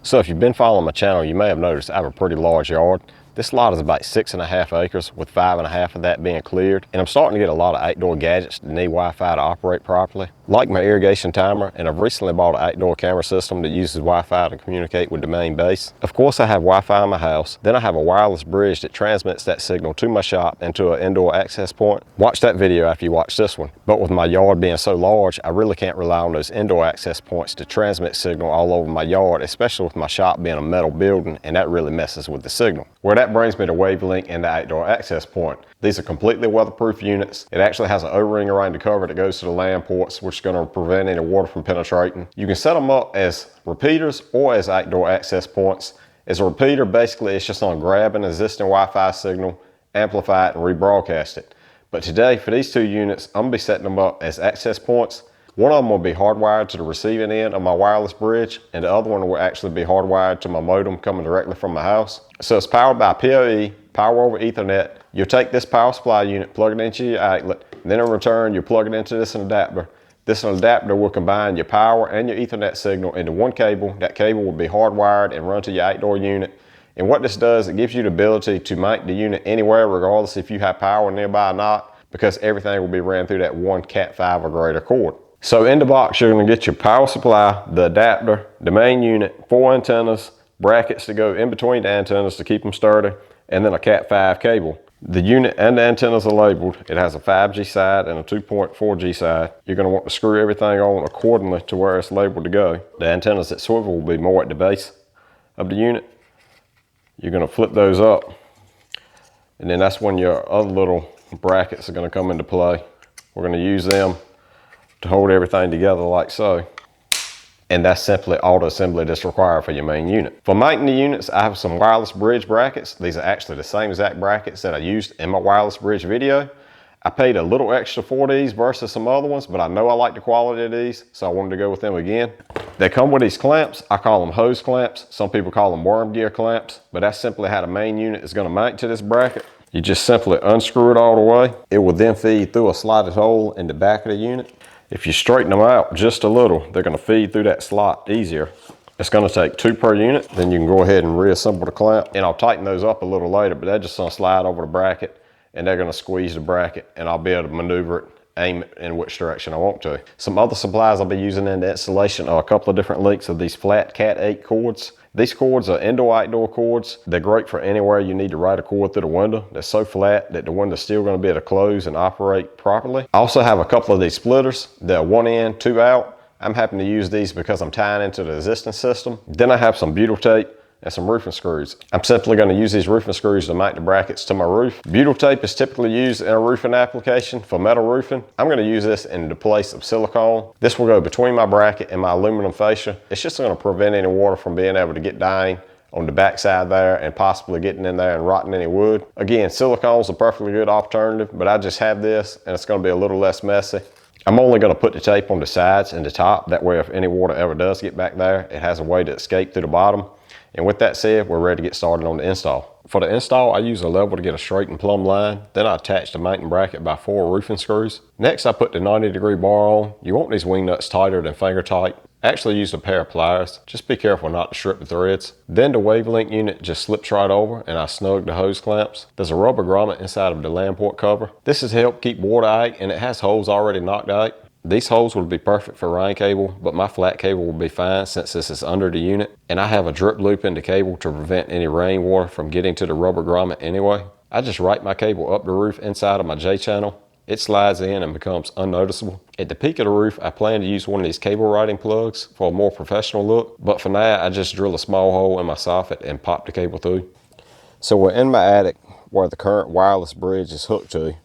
So if you've been following my channel, you may have noticed I have a pretty large yard. This lot is about 6.5 acres, with 5.5 of that being cleared. And I'm starting to get a lot of outdoor gadgets that need Wi-Fi to operate properly, like my irrigation timer, and I've recently bought an outdoor camera system that uses Wi-Fi to communicate with the main base. Of course, I have Wi-Fi in my house. Then I have a wireless bridge that transmits that signal to my shop and to an indoor access point. Watch that video after you watch this one. But with my yard being so large, I really can't rely on those indoor access points to transmit signal all over my yard, especially with my shop being a metal building, and that really messes with the signal. Where that brings me to Wavlink and the outdoor access point. These are completely weatherproof units. It actually has an O-ring around the cover that goes to the land ports, which is going to prevent any water from penetrating. You can set them up as repeaters or as outdoor access points. As a repeater, basically it's just on grab an existing Wi-Fi signal, amplify it, and rebroadcast it. But today, for these two units, I'm going to be setting them up as access points. One of them will be hardwired to the receiving end of my wireless bridge, and the other one will actually be hardwired to my modem coming directly from my house. So it's powered by PoE, power over Ethernet. You'll take this power supply unit, plug it into your outlet, and then in return, you'll plug it into this adapter. This adapter will combine your power and your Ethernet signal into one cable. That cable will be hardwired and run to your outdoor unit. And what this does, it gives you the ability to mount the unit anywhere, regardless if you have power nearby or not, because everything will be ran through that one Cat 5 or greater cord. So in the box, you're going to get your power supply, the adapter, the main unit, 4 antennas, brackets to go in between the antennas to keep them sturdy, and then a Cat 5 cable. The unit and the antennas are labeled. It has a 5G side and a 2.4G side. You're going to want to screw everything on accordingly to where it's labeled to go. The antennas that swivel will be more at the base of the unit. You're going to flip those up, and then that's when your other little brackets are going to come into play. We're going to use them to hold everything together like so. And that's simply auto assembly that's required for your main unit. For mounting the units, I have some wireless bridge brackets. These are actually the same exact brackets that I used in my wireless bridge video. I paid a little extra for these versus some other ones, but I know I like the quality of these, so I wanted to go with them again. They come with these clamps. I call them hose clamps. Some people call them worm gear clamps, but that's simply how the main unit is going to mount to this bracket. You just simply unscrew it all the way. It will then feed through a slotted hole in the back of the unit. If you straighten them out just a little, they're going to feed through that slot easier. It's going to take 2 per unit. Then you can go ahead and reassemble the clamp. And I'll tighten those up a little later, but they're just going to slide over the bracket, and they're going to squeeze the bracket, and I'll be able to maneuver it, aim it in which direction I want to. Some other supplies I'll be using in the installation are a couple of different lengths of these flat Cat 8 cords. These cords are indoor-outdoor cords. They're great for anywhere you need to ride a cord through the window. They're so flat that the window's still going to be able to close and operate properly. I also have a couple of these splitters. They're 1 in, 2 out. I'm happy to use these because I'm tying into the existing system. Then I have some butyl tape and some roofing screws. I'm simply going to use these roofing screws to mount the brackets to my roof. Butyl tape is typically used in a roofing application for metal roofing. I'm going to use this in the place of silicone. This will go between my bracket and my aluminum fascia. It's just going to prevent any water from being able to get down on the backside there and possibly getting in there and rotting any wood. Again, silicone is a perfectly good alternative, but I just have this and it's going to be a little less messy. I'm only going to put the tape on the sides and the top. That way, if any water ever does get back there, it has a way to escape through the bottom. And with that said, we're ready to get started on the install. For the install, I use a level to get a straight and plumb line. Then I attach the mounting bracket by 4 roofing screws. Next, I put the 90-degree bar on. You want these wing nuts tighter than finger tight. I actually use a pair of pliers. Just be careful not to strip the threads. Then the Wavlink unit just slips right over, and I snug the hose clamps. There's a rubber grommet inside of the land port cover. This is to help keep water out, and it has holes already knocked out. These holes would be perfect for rain cable, but my flat cable will be fine since this is under the unit. And I have a drip loop in the cable to prevent any rainwater from getting to the rubber grommet anyway. I just write my cable up the roof inside of my J-channel. It slides in and becomes unnoticeable. At the peak of the roof, I plan to use one of these cable routing plugs for a more professional look. But for now, I just drill a small hole in my soffit and pop the cable through. So we're in my attic where the current wireless bridge is hooked to.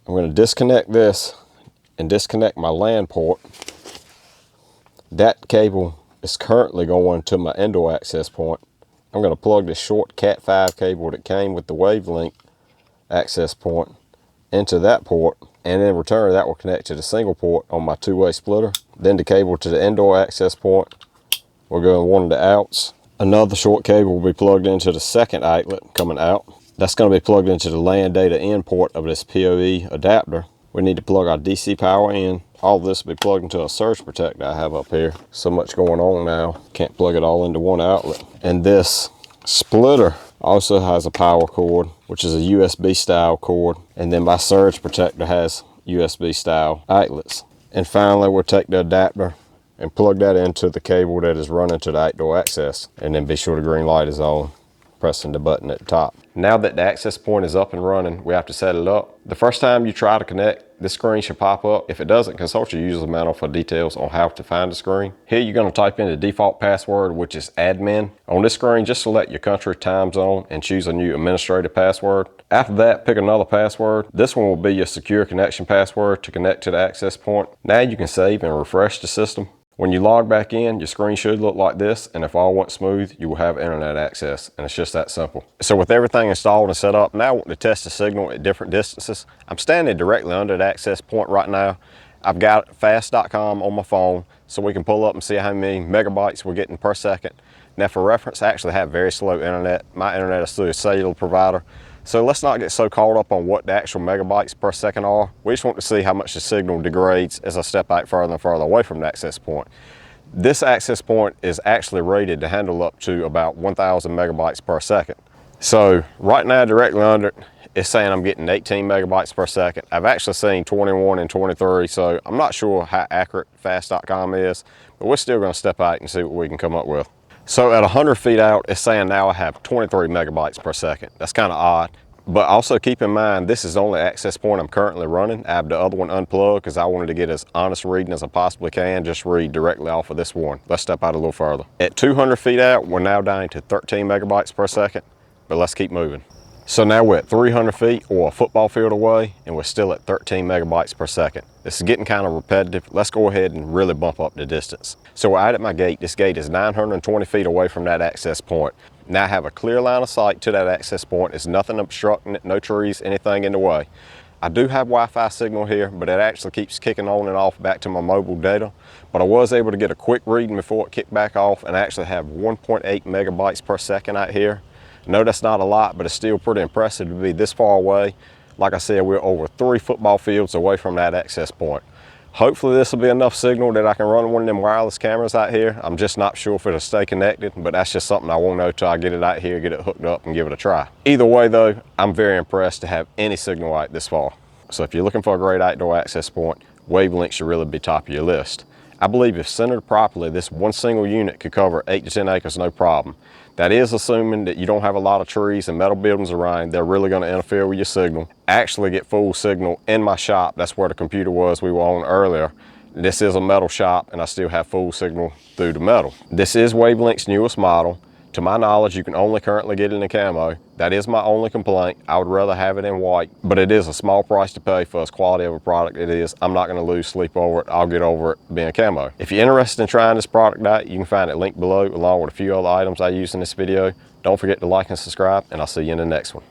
I'm going to disconnect this and disconnect my land port. That cable is currently going to my indoor access point. I'm going to plug this short Cat 5 cable that came with the Wavlink access point into that port, and in return that will connect to the single port on my 2-way splitter. Then the cable to the indoor access point will go in one of the outs. Another short cable will be plugged into the second outlet coming out. That's going to be plugged into the LAN data in port of this PoE adapter. We need to plug our DC power in All this will be plugged into a surge protector I have up here. So much going on now, can't plug it all into one outlet. And this splitter also has a power cord, which is a USB style cord. And then my surge protector has USB style outlets. And finally, we'll take the adapter and plug that into the cable that is running to the outdoor access. And then be sure the green light is on, pressing the button at the top. Now that the access point is up and running, we have to set it up. The first time you try to connect, this screen should pop up. If it doesn't, consult your user manual for details on how to find the screen. Here you're going to type in the default password, which is admin. On this screen, just select your country, time zone, and choose a new administrative password. After that, pick another password. This one will be your secure connection password to connect to the access point. Now you can save and refresh the system. When you log back in, your screen should look like this, and if all went smooth, you will have internet access, and it's just that simple. So with everything installed and set up, now I want to test the signal at different distances. I'm standing directly under the access point right now. I've got fast.com on my phone, so we can pull up and see how many megabytes we're getting per second. Now for reference, I actually have very slow internet. My internet is through a cellular provider. So let's not get so caught up on what the actual megabytes per second are. We just want to see how much the signal degrades as I step out further and further away from the access point. This access point is actually rated to handle up to about 1,000 megabytes per second. So right now, directly under it, it's saying I'm getting 18 megabytes per second. I've actually seen 21 and 23, so I'm not sure how accurate fast.com is, but we're still gonna step out and see what we can come up with. So at 100 feet out, it's saying now I have 23 megabytes per second. That's kind of odd. But also keep in mind, this is the only access point I'm currently running. I have the other one unplugged because I wanted to get as honest reading as I possibly can, just read directly off of this one. Let's step out a little further. At 200 feet out, we're now down to 13 megabytes per second, but let's keep moving. So now we're at 300 feet or a football field away, and we're still at 13 megabytes per second. This is getting kind of repetitive. Let's go ahead and really bump up the distance. So we're out at my gate. This gate is 920 feet away from that access point. Now I have a clear line of sight to that access point. There's nothing obstructing it, no trees, anything in the way. I do have Wi-Fi signal here, but it actually keeps kicking on and off back to my mobile data. But I was able to get a quick reading before it kicked back off, and I actually have 1.8 megabytes per second out here. I know that's not a lot, but it's still pretty impressive to be this far away. Like I said, we're over 3 football fields away from that access point. Hopefully this will be enough signal that I can run one of them wireless cameras out here. I'm just not sure if it'll stay connected, but that's just something I won't know till I get it out here, get it hooked up and give it a try. Either way though, I'm very impressed to have any signal out this far. So if you're looking for a great outdoor access point, Wavlink should really be top of your list. I believe if centered properly, this one single unit could cover 8 to 10 acres no problem. That is assuming that you don't have a lot of trees and metal buildings around. They're really going to interfere with your signal. I actually get full signal in my shop. That's where the computer was we were on earlier. This is a metal shop and I still have full signal through the metal. This is Wavelink's newest model. To my knowledge, you can only currently get it in camo. That is my only complaint. I would rather have it in white, but it is a small price to pay for as quality of a product it is. I'm not gonna lose sleep over it. I'll get over it being camo. If you're interested in trying this product out, you can find it linked below along with a few other items I used in this video. Don't forget to like and subscribe, and I'll see you in the next one.